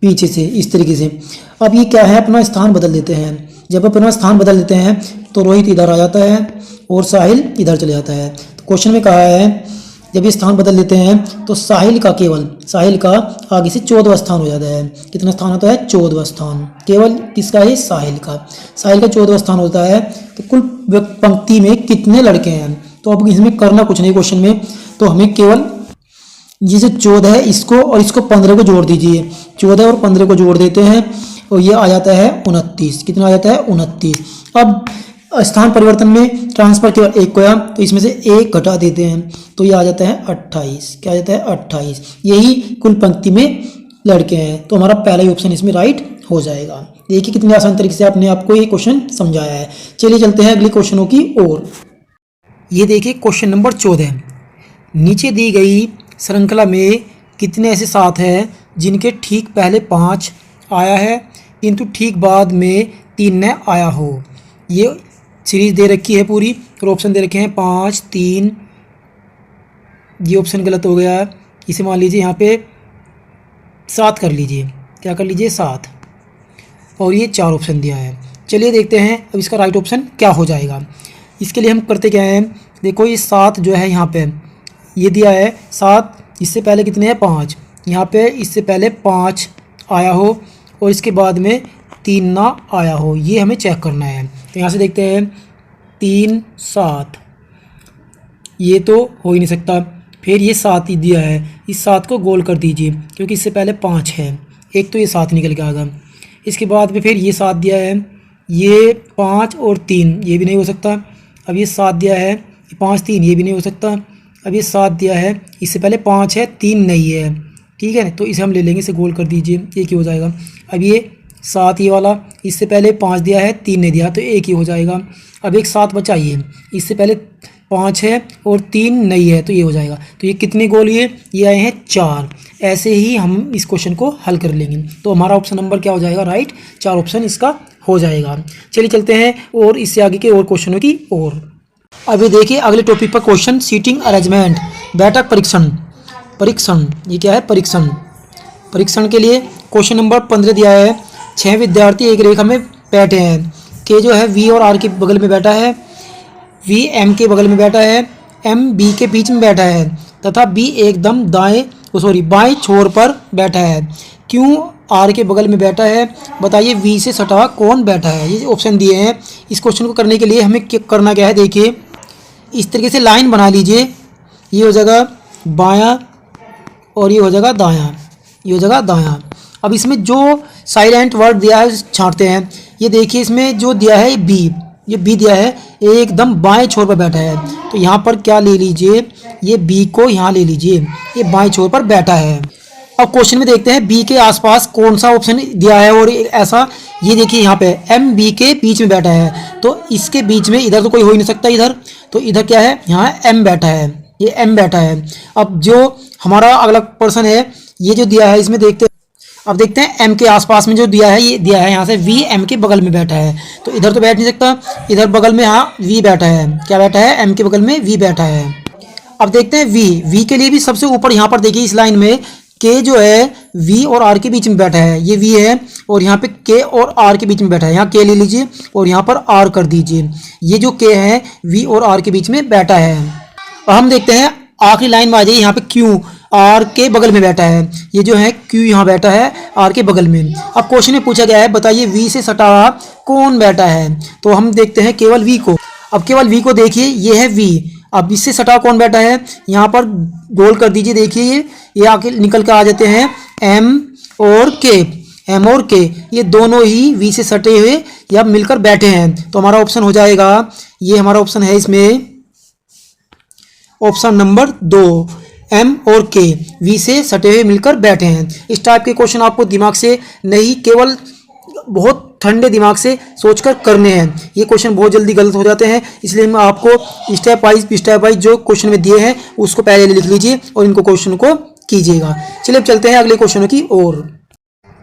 Speaker 1: पीछे से, इस तरीके से। अब ये क्या है, अपना स्थान बदल देते हैं। जब अपना स्थान बदल देते हैं तो रोहित इधर आ जाता है और साहिल इधर चले जाता है। तो क्वेश्चन में कहा है
Speaker 2: जब ये स्थान बदल देते हैं तो साहिल का आगे से 14वां स्थान हो जाता है। कितना स्थान होता है? 14वां स्थान। केवल किसका है? साहिल का 14वां स्थान होता है। तो कुल पंक्ति में कितने लड़के हैं? तो अब इसमें करना कुछ नहीं क्वेश्चन में, तो हमें केवल ये जो 14 है इसको और इसको 15 को जोड़ दीजिए। 14 और 15 को जोड़ देते हैं और ये आ जाता है 29। कितना आ जाता है? 29। अब स्थान परिवर्तन में ट्रांसफर केवल एक को, तो इसमें से एक घटा देते हैं तो ये आ जाता है 28। क्या आ जाता है? 28। यही कुल पंक्ति में लड़के हैं, तो हमारा पहला ही ऑप्शन इसमें राइट हो जाएगा। देखिए कितने आसान तरीके से आपने आपको ये क्वेश्चन समझाया है। चलिए चलते हैं अगले क्वेश्चनों की ओर।
Speaker 1: ये देखिए क्वेश्चन नंबर 14। नीचे दी गई श्रृंखला में कितने ऐसे साथ हैं जिनके ठीक पहले 5 आया है किंतु ठीक बाद में 3 न आया हो। ये सीरीज दे रखी है पूरी और ऑप्शन दे रखे हैं 5, 3। ये ऑप्शन गलत हो गया, इसे मान लीजिए यहाँ पे 7 कर लीजिए। क्या कर लीजिए? 7। और ये 4 ऑप्शन दिया है। चलिए देखते हैं अब इसका राइट ऑप्शन क्या हो जाएगा। इसके लिए हम करते क्या हैं, देखो ये 7 जो है यहाँ पे ये दिया है 7, इससे पहले कितने हैं? 5। यहाँ पे इससे पहले 5 आया हो और इसके बाद में 3 ना आया हो, ये हमें चेक करना है। तो यहाँ से देखते हैं 3, 7, ये तो हो ही नहीं सकता। फिर ये 7 ही दिया है, इस 7 को गोल कर दीजिए क्योंकि इससे पहले 5 है, एक तो ये 7 निकल के आएगा। इसके बाद में फिर ये 7 दिया है, ये 5 और 3 ये भी नहीं हो सकता। अब ये 7 दिया है, 5, 3 ये भी नहीं हो सकता। अब ये 7 दिया है, इससे पहले 5 है, 3 नहीं है, ठीक है। तो इसे हम ले लेंगे, इसे गोल कर दीजिए, एक ही हो जाएगा। अब ये 7 ये वाला, इससे पहले 5 दिया है, 3 नहीं दिया, तो एक ही हो जाएगा। अब एक 7 बचा, इससे पहले 5 है और 3 नहीं है, तो ये हो जाएगा। तो ये कितने गोल ये आए हैं? 4। ऐसे ही हम इस क्वेश्चन को हल कर लेंगे। तो हमारा ऑप्शन नंबर क्या हो जाएगा? राइट, 4 ऑप्शन इसका हो जाएगा। चलिए चलते हैं और इससे आगे के और क्वेश्चनों की ओर। अभी देखिए अगले टॉपिक पर क्वेश्चन, सीटिंग अरेंजमेंट, बैठक परीक्षण। ये क्या है? परीक्षण के लिए क्वेश्चन नंबर 15 दिया है। 6 विद्यार्थी एक रेखा में बैठे हैं। के जो है वी और आर के बगल में बैठा है, वी एम के बगल में बैठा है, एम बी के बीच में बैठा है तथा बी एकदम बाएं छोर पर बैठा है। क्यों आर के बगल में बैठा है? बताइए वी से सटा कौन बैठा है? ये ऑप्शन दिए हैं। इस क्वेश्चन को करने के लिए हमें करना क्या है, देखिए इस तरीके से लाइन बना लीजिए। ये हो जाएगा बायां और ये हो जाएगा दायां, ये हो जाएगा दायां। अब इसमें जो साइलेंट वर्ड दिया है छांटते हैं। ये देखिए इसमें जो दिया है बी, ये बी दिया है एकदम बाएं छोर पर बैठा है, तो यहाँ पर क्या ले लीजिए, ये बी को यहाँ ले लीजिए, ये बाएं छोर पर बैठा है। अब क्वेश्चन में देखते हैं बी के आसपास कौन सा ऑप्शन दिया है और ऐसा। ये देखिए यहाँ पे एम बी के बीच में बैठा है, तो इसके बीच में इधर तो कोई हो ही नहीं सकता इधर, तो इधर क्या है? यहाँ एम बैठा है, ये एम बैठा है। अब जो हमारा अगला पर्सन है, ये जो दिया है इसमें देखते हैं। अब देखते हैं एम के आसपास में जो दिया है, ये दिया है यहाँ से वी एम के बगल में बैठा है, तो इधर तो बैठ नहीं सकता, इधर बगल में हाँ वी बैठा है। क्या बैठा है? एम के बगल में वी बैठा है। अब देखते हैं वी के लिए भी सबसे ऊपर यहाँ पर देखिए इस लाइन में के जो है वी और आर के बीच में बैठा है, ये वी है और यहाँ पे के और आर के बीच में बैठा है। यहाँ के ले लीजिए और यहाँ पर आर कर दीजिए। ये जो के है वी और आर के बीच में बैठा है। और हम देखते हैं आखिरी लाइन में आ जाइए, यहाँ पे क्यू आर के बगल में बैठा है। ये जो है क्यू यहाँ बैठा है आर के बगल में। अब क्वेश्चन में पूछा गया है बताइए वी से सटा कौन बैठा है, तो हम देखते हैं केवल वी को। अब केवल वी को देखिए, ये है वी। अब इससे सटा कौन बैठा है? यहाँ पर गोल कर दीजिए, देखिए ये आके निकल कर आ जाते हैं एम और के। एम और के ये दोनों ही वी से सटे हुए या मिलकर बैठे हैं, तो हमारा ऑप्शन हो जाएगा, ये हमारा ऑप्शन है इसमें ऑप्शन नंबर 2, एम और के वी से सटे हुए मिलकर बैठे हैं। इस टाइप के क्वेश्चन आपको दिमाग से नहीं, केवल बहुत ठंडे दिमाग से सोचकर करने हैं। ये क्वेश्चन बहुत जल्दी गलत हो जाते हैं, इसलिए मैं आपको स्टेप वाइज जो क्वेश्चन में दिए हैं उसको पहले लिख लीजिए और इनको क्वेश्चन को कीजिएगा। चलिए अब चलते हैं अगले क्वेश्चनों की ओर।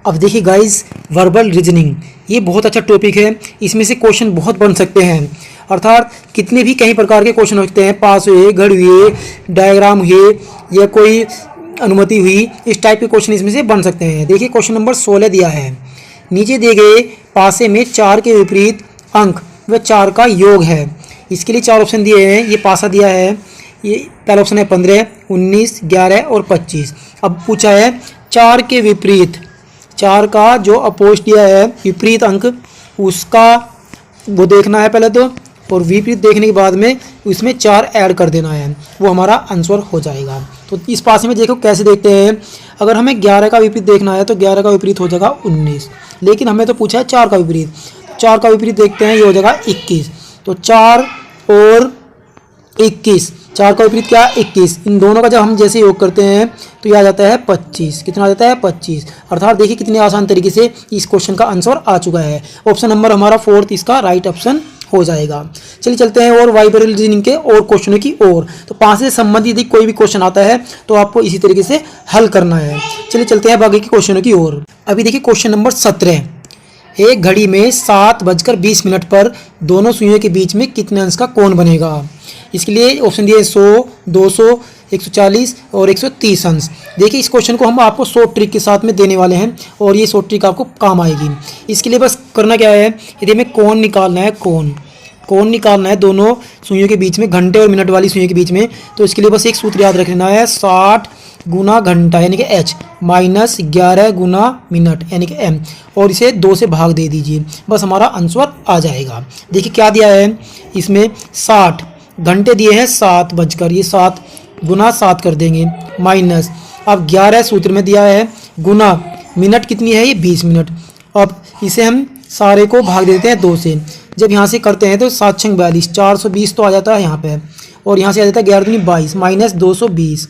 Speaker 1: अब देखिए गाइस, वर्बल रीजनिंग ये बहुत अच्छा टॉपिक है। इसमें से क्वेश्चन बहुत बन सकते हैं, अर्थात कितने भी कई प्रकार के क्वेश्चन हो सकते हैं। पास हुए, गढ़ हुए, डायग्राम हुए या कोई अनुमति हुई, इस टाइप के क्वेश्चन इसमें से बन सकते हैं। देखिए क्वेश्चन नंबर 16 दिया है। नीचे दिए गए पासे में 4 के विपरीत अंक व 4 का योग है। इसके लिए 4 ऑप्शन दिए हैं। ये पासा दिया है, ये पहला ऑप्शन है 15, 19, 11 और 25। अब पूछा है 4 के विपरीत, 4 का जो अपोजिट दिया है विपरीत अंक उसका वो देखना है पहले तो, और विपरीत देखने के बाद में उसमें 4 ऐड कर देना है, वो हमारा आंसर हो जाएगा। तो इस पास में देखो कैसे देखते हैं। अगर हमें 11 का विपरीत देखना है तो 11 का विपरीत हो जाएगा 19, लेकिन हमें तो पूछा है 4 का विपरीत, 4 का विपरीत देखते हैं, ये हो जाएगा 21। तो 4 और 21, 4 का विपरीत क्या 21, इन दोनों का जब हम जैसे योग करते हैं तो ये आ जाता है 25। कितना आ जाता है 25। अर्थात देखिए कितने आसान तरीके से इस क्वेश्चन का आंसर आ चुका है। ऑप्शन नंबर हमारा 4 इसका राइट ऑप्शन हो जाएगा। चलिए चलते हैं और वाइब्रेबल रीजनिंग के और क्वेश्चनों की ओर। तो 5 से संबंधित यदि कोई भी क्वेश्चन आता है तो आपको इसी तरीके से हल करना है। चलिए चलते हैं बाकी के क्वेश्चनों की ओर। अभी देखिए क्वेश्चन नंबर 17, एक घड़ी में 7:20 पर दोनों सुइयों के बीच में कितने अंश का कोण बनेगा। इसके लिए ऑप्शन दिए 100, 200, 140 और 130 अंश। देखिए इस क्वेश्चन को हम आपको शॉर्ट ट्रिक के साथ में देने वाले हैं और ये शॉर्ट ट्रिक आपको काम आएगी। इसके लिए बस करना क्या है, यदि हमें कोण निकालना है, कोण निकालना है दोनों सुइयों के बीच में, घंटे और मिनट वाली सुइयों के बीच में, तो इसके लिए बस एक सूत्र याद रखना है, 60 गुना घंटा यानी कि h माइनस 11 गुना मिनट यानी कि m, और इसे 2 से भाग दे दीजिए, बस हमारा आंसर आ जाएगा। देखिए क्या दिया है इसमें, 60 घंटे दिए हैं 7 बजकर, ये 7 गुना 7 कर देंगे, माइनस अब 11 सूत्र में दिया है, गुना मिनट कितनी है ये 20 मिनट। अब इसे हम सारे को भाग देते हैं 2 से, जब यहाँ से करते हैं तो 7 छंग 42, 420 तो आ जाता है यहाँ पे, और यहाँ से आ जाता है 11 दूनी 22 माइनस 220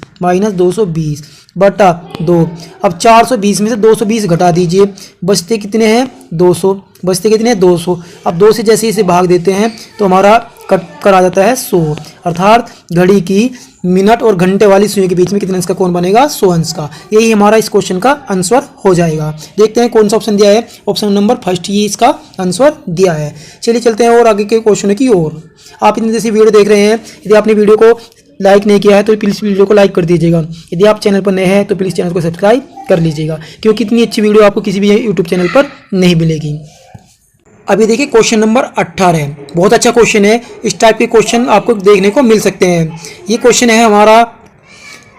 Speaker 1: बटा 2। अब 420 में से 220 घटा दीजिए, बचते कितने हैं 200, बचते कितने हैं 200। अब 2 से जैसे इसे भाग देते हैं तो हमारा कट कर आ जाता है 100। अर्थात घड़ी की मिनट और घंटे वाली सुइयों के बीच में कितने अंश का कोण बनेगा, 100 अंश का। यही हमारा इस क्वेश्चन का आंसर हो जाएगा। देखते हैं कौन सा ऑप्शन दिया है, ऑप्शन नंबर फर्स्ट ही इसका आंसर दिया है। चलिए चलते हैं और आगे के क्वेश्चन की ओर। आप इतनी जैसी वीडियो देख रहे हैं, यदि आपने वीडियो को लाइक नहीं किया है तो प्लीज़ वीडियो को लाइक कर दीजिएगा। यदि आप चैनल पर नए हैं तो प्लीज़ चैनल को सब्सक्राइब कर लीजिएगा, क्योंकि इतनी अच्छी वीडियो आपको किसी भी यूट्यूब चैनल पर नहीं मिलेगी। अभी देखिए क्वेश्चन नंबर 18, बहुत अच्छा क्वेश्चन है। इस टाइप के क्वेश्चन आपको देखने को मिल सकते हैं। ये क्वेश्चन है हमारा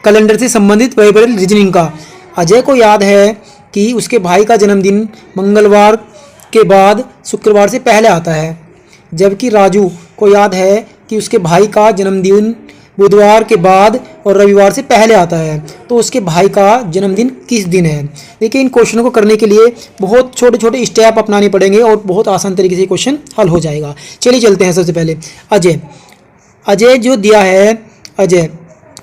Speaker 1: कैलेंडर से संबंधित वाइब्रेबल रीजनिंग का। अजय को याद है कि उसके भाई का जन्मदिन मंगलवार के बाद शुक्रवार से पहले आता है, जबकि राजू को याद है कि उसके भाई का जन्मदिन बुधवार के बाद और रविवार से पहले आता है, तो उसके भाई का जन्मदिन किस दिन है। देखिए इन क्वेश्चनों को करने के लिए बहुत छोटे छोटे स्टेप अपनाने पड़ेंगे और बहुत आसान तरीके से क्वेश्चन हल हो जाएगा। चलिए चलते हैं। सबसे पहले अजय जो दिया है, अजय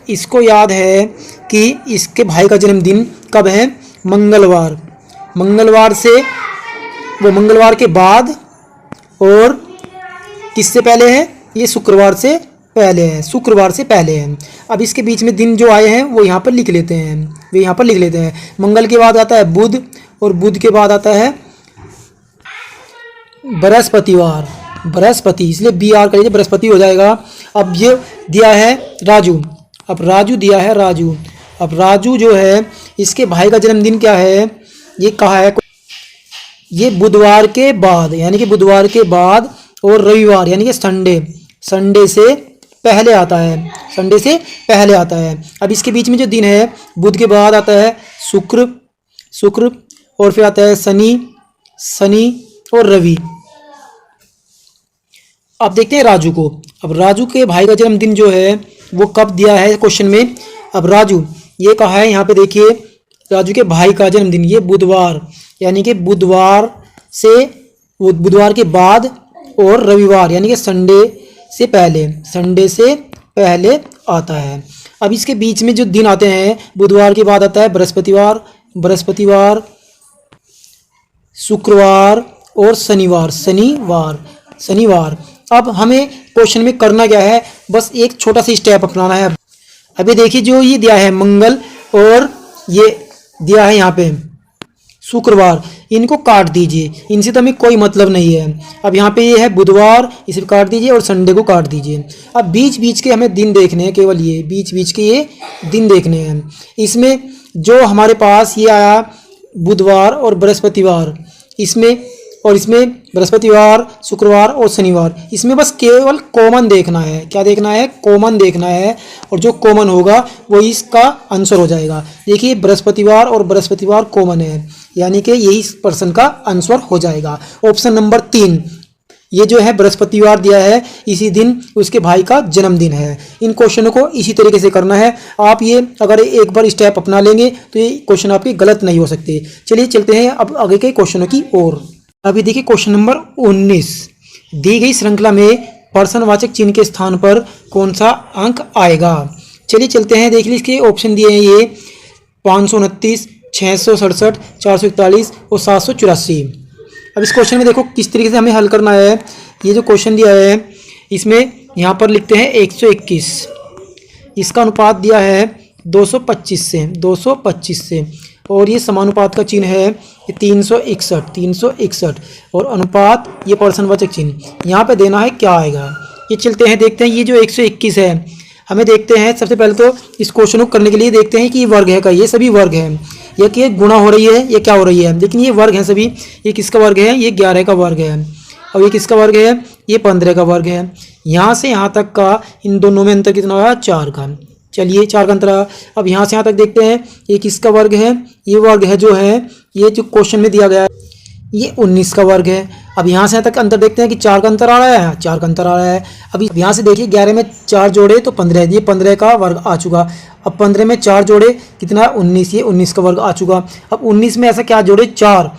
Speaker 1: इसको याद है कि इसके भाई का जन्मदिन कब है, मंगलवार से, वो मंगलवार के बाद और किससे पहले है, ये शुक्रवार से पहले है। अब इसके बीच में दिन जो आए हैं वो यहाँ पर लिख लेते हैं, मंगल के बाद आता है बुध, और बुध के बाद आता है बृहस्पति, इसलिए BR कर लीजिए, बृहस्पति हो जाएगा। अब ये दिया है राजू, अब राजू जो है इसके भाई का जन्मदिन क्या है, ये कहा है, ये बुधवार के बाद यानी कि बुधवार के बाद और रविवार यानी कि संडे से पहले आता है। अब इसके बीच में जो दिन है, बुध के बाद आता है शुक्र और फिर आता है शनि और रवि। अब देखते हैं राजू को। अब राजू के भाई का जन्मदिन जो है वो कब दिया है क्वेश्चन में। अब राजू ये कहा है यहाँ पे, देखिए राजू के भाई का जन्मदिन ये बुधवार यानी कि बुधवार के बाद और रविवार यानी कि संडे से पहले आता है। अब इसके बीच में जो दिन आते हैं, बुधवार के बाद आता है बृहस्पतिवार, शुक्रवार और शनिवार। अब हमें क्वेश्चन में करना क्या है, बस एक छोटा सा स्टेप अपनाना है। अभी देखिए जो ये दिया है मंगल और ये दिया है यहाँ पे शुक्रवार, इनको काट दीजिए, इनसे तो हमें कोई मतलब नहीं है। अब यहाँ पे ये है बुधवार, इसे काट दीजिए और संडे को काट दीजिए। अब बीच के हमें दिन देखने हैं, केवल ये बीच के ये दिन देखने हैं। इसमें जो हमारे पास ये आया बुधवार और बृहस्पतिवार, इसमें
Speaker 2: और इसमें बृहस्पतिवार, शुक्रवार और शनिवार, इसमें बस केवल कॉमन देखना है। क्या देखना है? कॉमन देखना है, और जो कॉमन होगा वो इसका आंसर हो जाएगा। देखिए बृहस्पतिवार और बृहस्पतिवार कॉमन है, यानी कि यही पर्सन का आंसर हो जाएगा। ऑप्शन नंबर 3, ये जो है बृहस्पतिवार दिया है, इसी दिन उसके भाई का जन्मदिन है। इन क्वेश्चनों को इसी तरीके से करना है। आप ये अगर एक बार स्टेप अपना लेंगे तो ये क्वेश्चन आपके गलत नहीं हो सकते। चलिए चलते हैं अब आगे के क्वेश्चनों की ओर। अभी देखिए क्वेश्चन नंबर 19, दी गई श्रृंखला में पर्सनवाचक चिन्ह के स्थान पर कौन सा अंक आएगा। चलिए चलते हैं, देख लीजिए इसके ऑप्शन दिए हैं ये 529, 667, 441 और 784। अब इस क्वेश्चन में देखो किस तरीके से हमें हल करना है। ये जो क्वेश्चन दिया है इसमें यहाँ पर लिखते हैं 121, इसका अनुपात दिया है 225 से, और ये समानुपात का चिन्ह है 361 और अनुपात ये पर्सनवाचक चिन्ह यहाँ पे देना है, क्या आएगा। ये चलते हैं देखते हैं। ये जो 121 है, हमें देखते हैं सबसे पहले तो इस क्वेश्चन को करने के लिए देखते हैं कि ये वर्ग है का, ये सभी वर्ग है, ये कि गुणा हो रही है, ये क्या हो रही है, लेकिन ये वर्ग है सभी। ये किसका वर्ग है? ये 11 का वर्ग है। और ये किसका वर्ग है? ये 15 का वर्ग है। यहाँ से यहाँ तक का इन दोनों में अंतर कितना हुआ? 4 का। चलिए 4 का अंतर। अब यहाँ से यहाँ तक देखते हैं, ये किसका वर्ग है? ये वर्ग है जो है, ये जो क्वेश्चन में दिया गया है ये 19 का वर्ग है। अब यहाँ से यहाँ तक अंतर देखते हैं कि 4 का अंतर आ रहा है, 4 का अंतर आ रहा है। अब यहाँ से देखिए 11 में 4 जोड़े तो 15, ये 15 का वर्ग आ चुका। अब 15 में 4 जोड़े कितना? 19, ये 19 का वर्ग आ चुका। अब 19 में ऐसा क्या जोड़े? 4,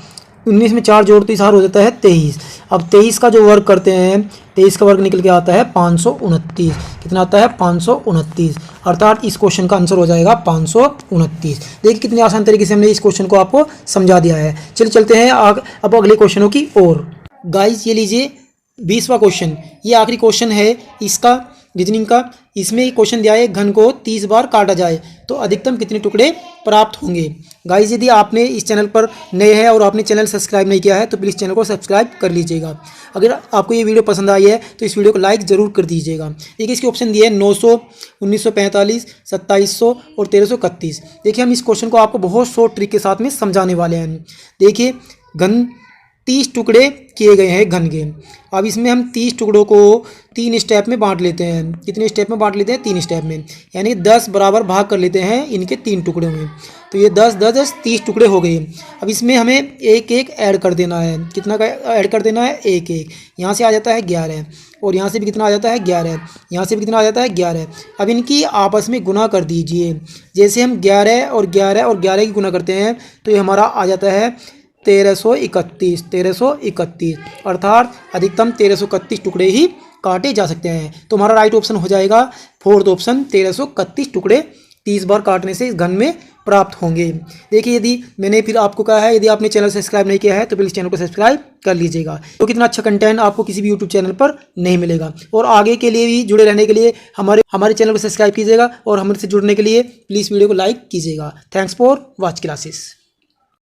Speaker 2: 19 में 4 जोड़ तो इस हार हो जाता है 23। अब 23 का जो वर्ग करते हैं, 23 का वर्ग निकल के आता है 529। कितना आता है? 529, अर्थात इस क्वेश्चन का आंसर हो जाएगा 529। देखिए कितनी आसान तरीके से हमने इस क्वेश्चन को आपको समझा दिया है। चलिए चलते हैं अब अगले क्वेश्चनों की ओर। गाइस ये लीजिए 20वां क्वेश्चन, ये आखिरी क्वेश्चन है इसका रीजनिंग का। इसमें क्वेश्चन दिया है घन को 30 बार काटा जाए तो अधिकतम कितने टुकड़े प्राप्त होंगे। गाइस यदि आपने इस चैनल पर नए हैं और आपने चैनल सब्सक्राइब नहीं किया है तो प्लीज़ चैनल को सब्सक्राइब कर लीजिएगा। अगर आपको ये वीडियो पसंद आई है तो इस वीडियो को लाइक ज़रूर कर दीजिएगा। देखिए इसके ऑप्शन दिए हैं 900, 1945, 2700 और 1331। देखिए हम इस क्वेश्चन को आपको बहुत शॉर्ट ट्रिक के साथ में समझाने वाले हैं। देखिए घन 30 टुकड़े किए गए हैं घन के। अब इसमें हम 30 टुकड़ों को 3 स्टेप में बांट लेते हैं। कितने स्टेप में बांट लेते हैं? 3 स्टेप में, यानी 10 बराबर भाग कर लेते हैं इनके 3 टुकड़ों में। तो ये 10, 10, 10, 30 टुकड़े हो गए। अब इसमें हमें एक एक ऐड कर देना है। कितना का ऐड कर देना है? एक एक। यहाँ से आ जाता है 11, और यहाँ से भी कितना आ जाता है? 11। यहाँ से भी कितना आ जाता है? 11। अब इनकी आपस में गुना कर दीजिए। जैसे हम 11 और 11 और 11 की गुना करते हैं तो ये हमारा आ जाता है 1331, अर्थात अधिकतम 1331 टुकड़े ही काटे जा सकते हैं। तो हमारा राइट ऑप्शन हो जाएगा 4th ऑप्शन, 1331 टुकड़े 30 बार काटने से इस घन में प्राप्त होंगे। देखिए यदि मैंने फिर आपको कहा है, यदि आपने चैनल सब्सक्राइब नहीं किया है तो प्लीज़ चैनल को सब्सक्राइब कर लीजिएगा। तो कितना अच्छा कंटेंट आपको किसी भी यूट्यूब चैनल पर नहीं मिलेगा। और आगे के लिए भी जुड़े रहने के लिए हमारे चैनल को सब्सक्राइब कीजिएगा, और हमसे जुड़ने के लिए प्लीज़ वीडियो को लाइक कीजिएगा। Thanks for watch classes.